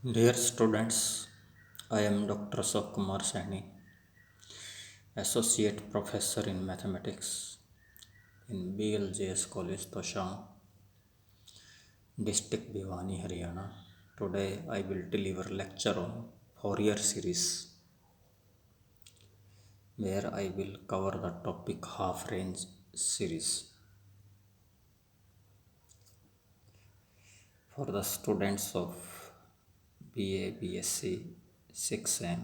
Dear students, I am Dr. Ashok Kumar Saini, Associate Professor in Mathematics in BLJS College, Tosham, District Bhiwani, Haryana. Today I will deliver lecture on Fourier series, where I will cover the topic half-range series. For the students of BSc 6th Sem,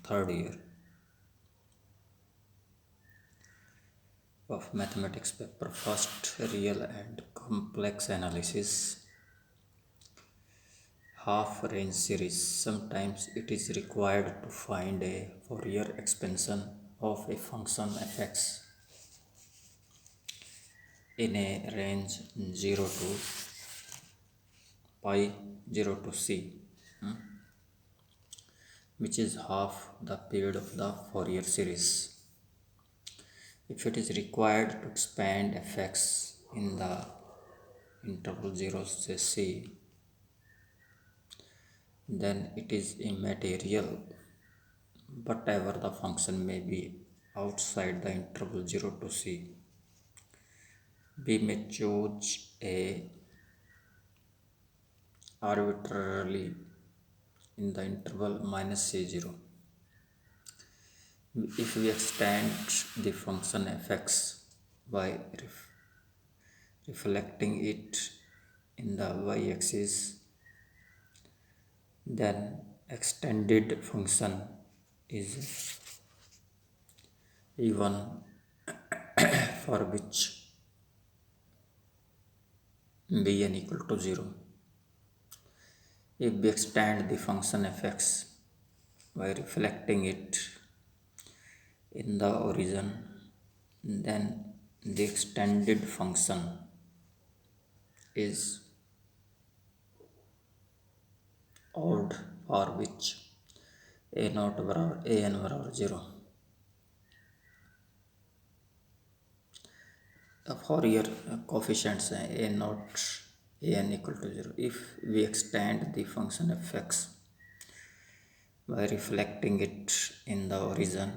third year of mathematics paper, first real and complex analysis, half range series. Sometimes it is required to find a Fourier expansion of a function fx in a range 0 to pi 0 to c, which is half the period of the Fourier series. If it is required to expand fx in the interval 0 to c, then it is immaterial whatever the function may be outside the interval 0 to c. We may choose a arbitrarily in the interval minus c0. If we extend the function fx by reflecting it in the y-axis, then extended function is even for which bn equal to 0. If we extend the function fx by reflecting it in the origin, then the extended function is odd for which a naught बराबर a n बराबर 0. Fourier coefficients हैं a naught a n equal to 0. If we extend the function fx by reflecting it in the origin,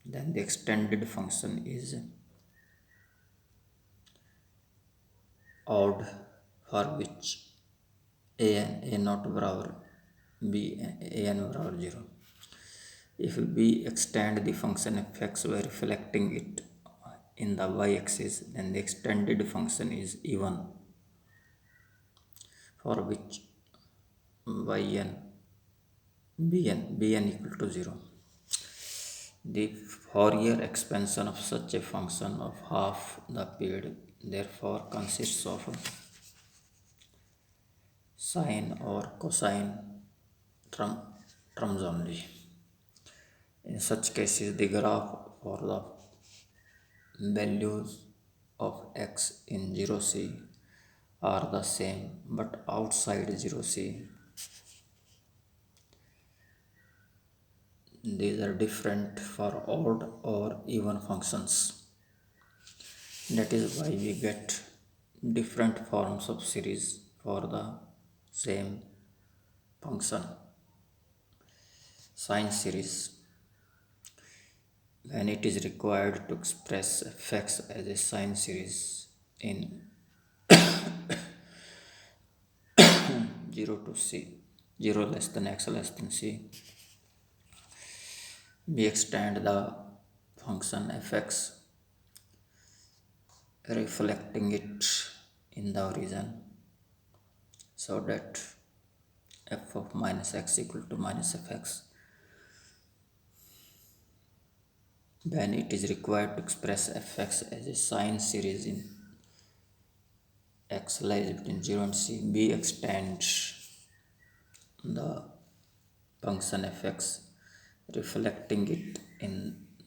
then the extended function is odd for which a naught बराबर b a n बराबर 0. If we extend the function fx by reflecting it in the y-axis, then the extended function is even for which yn bn equal to 0. The Fourier expansion of such a function of half the period therefore consists of sine or cosine terms only. In such cases, the graph for the values of x in 0c are the same, but outside 0c these are different for odd or even functions. That is why we get different forms of series for the same function. Sine series, when it is required to express fx as a sine series in 0 to c, 0 less than x less than c, we extend the function fx reflecting it in the origin so that f of minus x equal to minus fx. When it is required to express fx as a sine series in x lies between 0 and c, we extend the function fx reflecting it in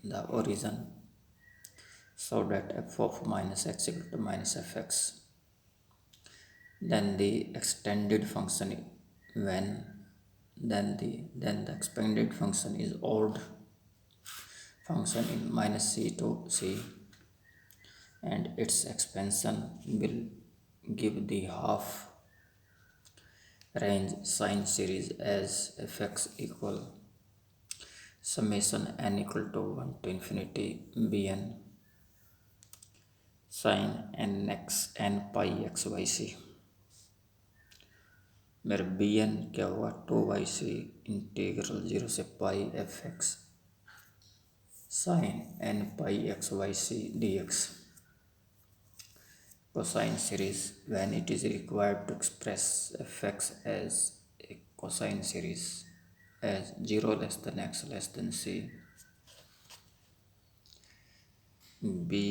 the origin so that f of minus x equal to minus fx. Then the extended function then the expanded function is odd function in minus c to c, and its expansion will give the half range sine series as fx equal summation n equal to 1 to infinity bn sine nx n pi x by c, मेरे bn क्या हुआ 2/c integral 0 से pi f x sine n pi x by c dx. Cosine series, when it is required to express fx as a cosine series as 0 less than x less than c, we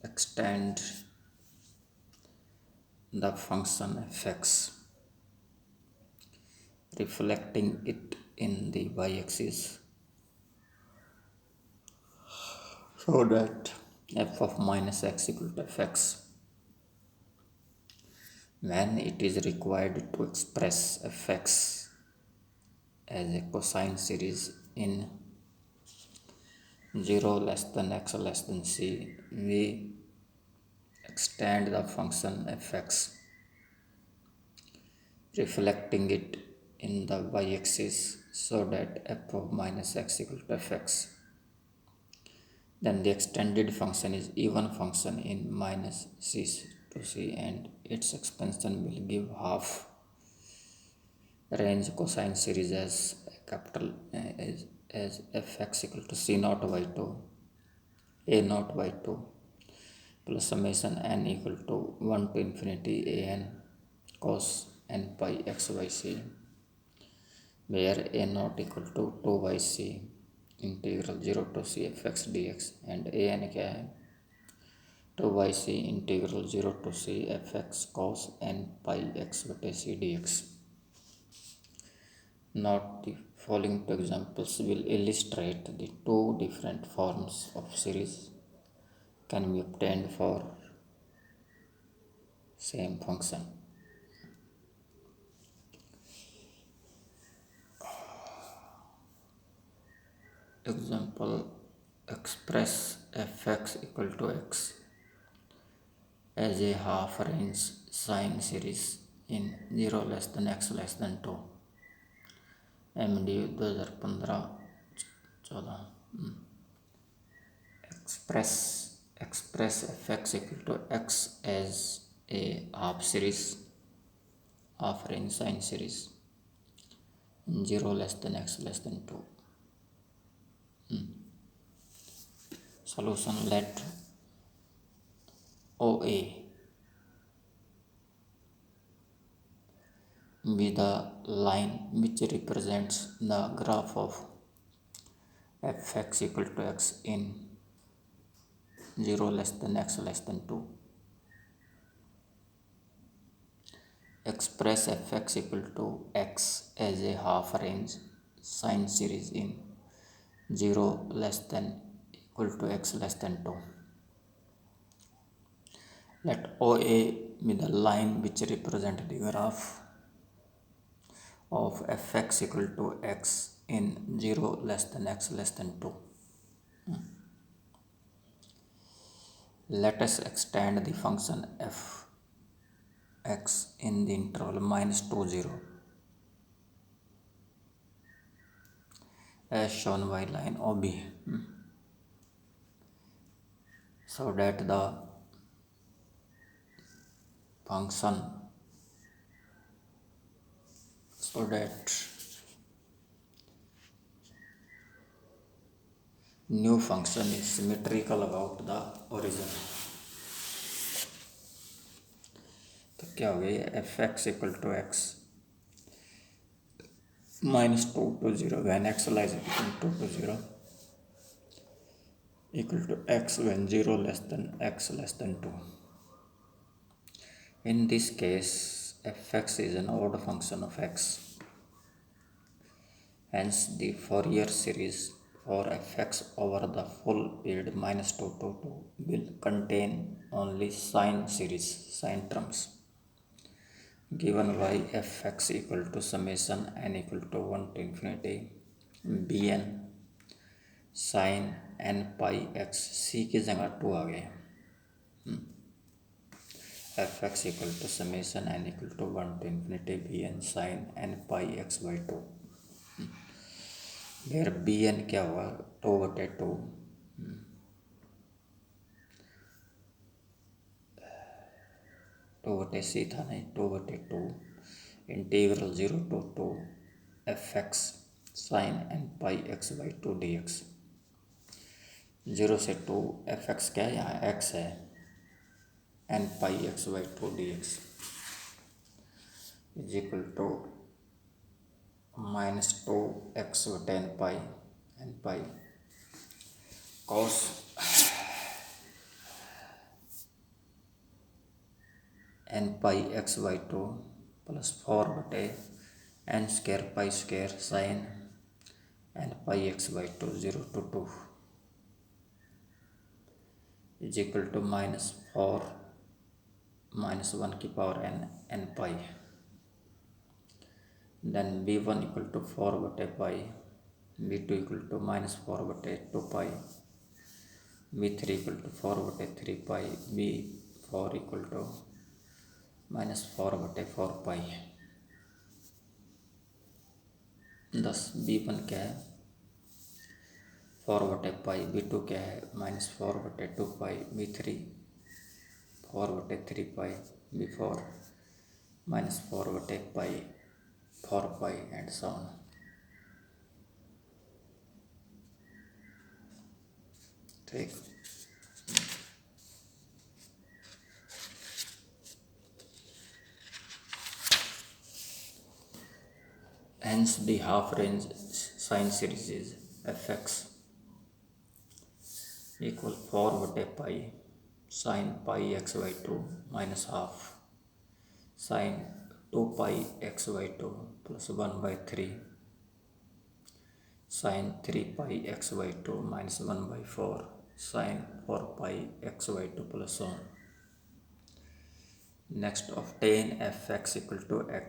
extend the function fx, reflecting it in the y-axis, so that f of minus x equal to fx. When it is required to express fx as a cosine series in 0 less than x less than c, we extend the function fx, reflecting it in the y-axis, so that f of minus x equal to fx. Then the extended function is even function in minus c to c, and its expansion will give half range cosine series as capital as fx equal to c naught by 2 a naught by 2 plus summation n equal to 1 to infinity an cos n pi x by c, where a naught equal to 2 by c integral 0 to c fx dx and an क्या है 2 by c integral 0 to c fx cos n pi x बटे c dx. Note the following two examples will illustrate the two different forms of series can be obtained for same function. Example, express fx equal to x as a half range sine series in 0 less than x less than 2. MDU 2015-14. Express fx equal to x as a half range sine series in 0 less than x less than 2. Solution, let OA be the line which represents the graph of fx equal to x in 0 less than x less than 2. Express fx equal to x as a half range sine series in 0 less than equal to x less than 2. Let OA be the line which represents the graph of fx equal to x in 0 less than x less than 2. Let us extend the function fx in the interval minus 2 0 as shown by line OB, so that the function new function is symmetrical about the origin. तो क्या हो गया F X equal to X minus 2 to 0 when x lies between 2 to 0 equal to x when 0 less than x less than 2. In this case, fx is an odd function of x. Hence, the Fourier series for fx over the full period minus 2 to 2 will contain only sine series, sine terms, given by fx equal to summation n equal to 1 to infinity bn sin n pi x, c की जगह 2 आ गए fx equal to summation n equal to 1 to infinity bn sin n pi x by 2, where bn क्या हुआ 2/2, 2/c था नहीं 2/2 integral 0 to 2 fx sin n pi x by 2 dx। 0 से 2 fx क्या है, यहाँ x है, n pi x by 2 dx is equal to -2x बटे n pi cos n pi x by 2 plus 4 बटे n square pi square sine n pi x by 2 0 to 2 is equal to -4 -1 की power n pi। Then b1 equal to 4 बटे पाई, b2 equal to -4 बटे 2 पाई, b3 equal to 4 बटे 3 पाई, b4 equal to -4 बटे 4 पाई। 10 b1 क्या है 4 बटे पाई, b2 क्या है -4 बटे 2 पाई, b3 4 बटे 3 पाई, b4 -4 बटे पाई 4 पाई एंड so on। ठीक, hence the half range sine series is fx equal 4 बटे पाई sin pi x by 2 minus half sin 2 pi x by 2 plus 1 by 3 sin 3 pi x by 2 minus 1 by 4 sin 4 pi x by 2 plus 1। Next, obtain fx equal to x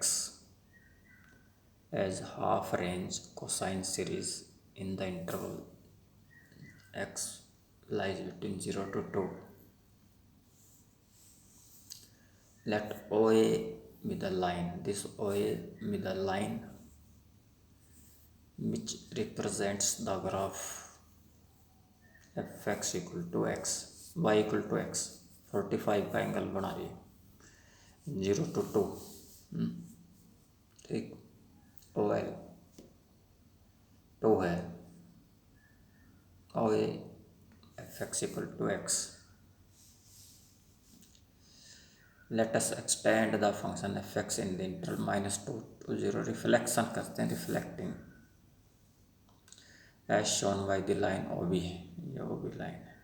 as half range cosine series in the interval x lies between 0 to 2. Let OA be the line. This OA be the line which represents the graph fx equal to x, y equal to x। 45 का angle बना रही है 0 to 2। ठीक, OL 2 है, OA fx equal to x। Let us extend the function fx in the interval -2 to 0। Reflection करते हैं, reflecting as shown by the line OB। ये OB line है।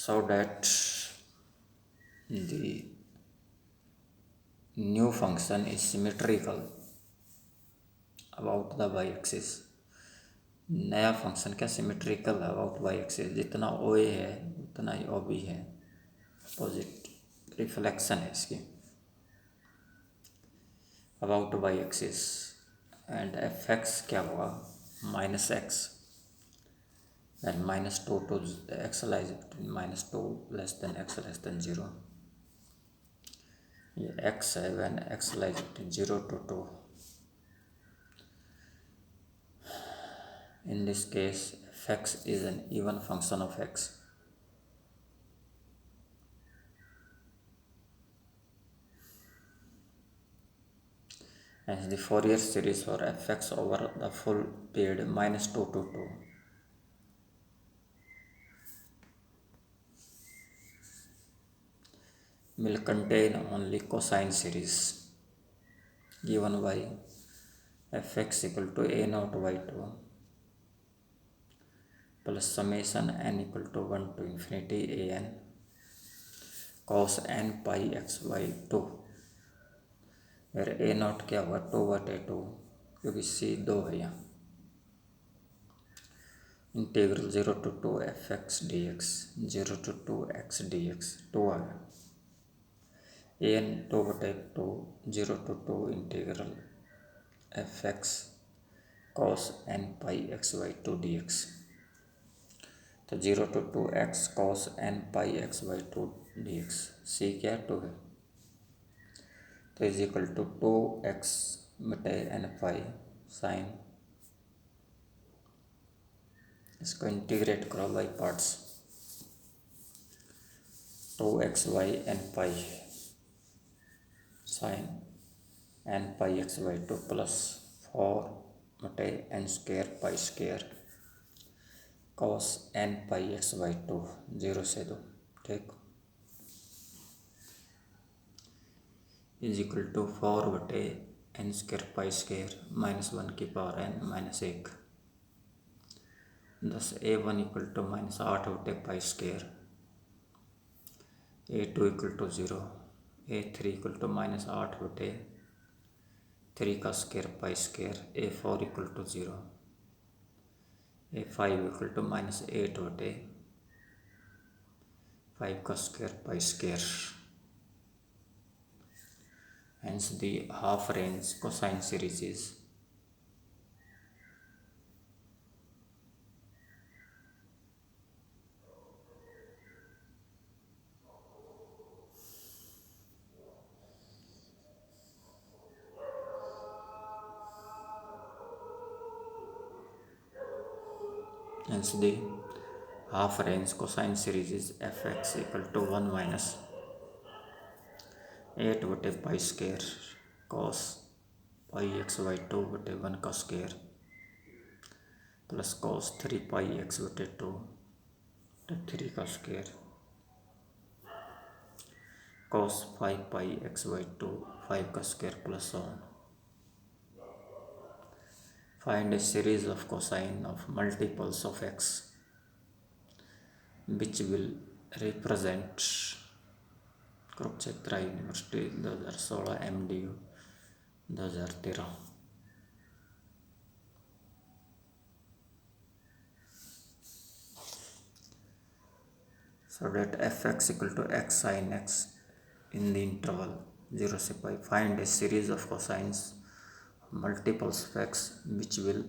So that the new function is symmetrical about the y-axis। नया function क्या symmetrical है about Y axis, जितना ओ A है उतना ही ओ बी है, अपोजिट रिफ्लेक्शन है इसकी about Y axis. And F X क्या हुआ -x and -2 to x lies between -2 less than x less than 0। ये x है when x lies between 0 to 2। In this case, fx is an even function of x। Hence, the Fourier series for fx over the full period -2 to 2 will contain only cosine series given by fx equal to a naught by 2 plus summation n equal to 1 to infinity an cos n pi x by 2, where a naught क्या हुआ 2/2 क्योंकि c 2 है यहाँ। Integral 0 to 2 fx dx 0 to 2 x dx 2 आ गया। an 2/2 0 to 2 integral fx cos n pi x by 2 dx। तो तो 0 to 2x cos n pi x by 2 dx। c क्या है 2 है, तो इज इक्वल टू 2x बटे n पाई साइन, इसको integrate करो by parts, 2x by n pi sine n pi x by 2 plus 4 बटे n square pi square cos n pi x by 2, 0 से 2, ठीक, इज इक्वल टू 4 बटे n square pi square minus 1 की power n minus 1, दस a1 equal to minus 8 बटे pi square, a2 equal to 0, a3 equal to minus 8 बटे 3 का square pi square, a4 equal to 0, a5 equal to minus 8 बटे 5 का square pi square. Hence the half range cosine series is half range cosine series is fx equal to 1 minus 8 बटे pi square cos pi x by 2 बटे 1 का square plus cos 3 pi x बटे 2 बटे 3 का square cos 5 pi x by 2 5 का square plus 1। Find a series of cosine of multiples of x which will represent Kurukshetra university 2016 MDU 2013। So that fx equal to x sin x in the interval 0 से pi, find a series of cosines multiples of x which will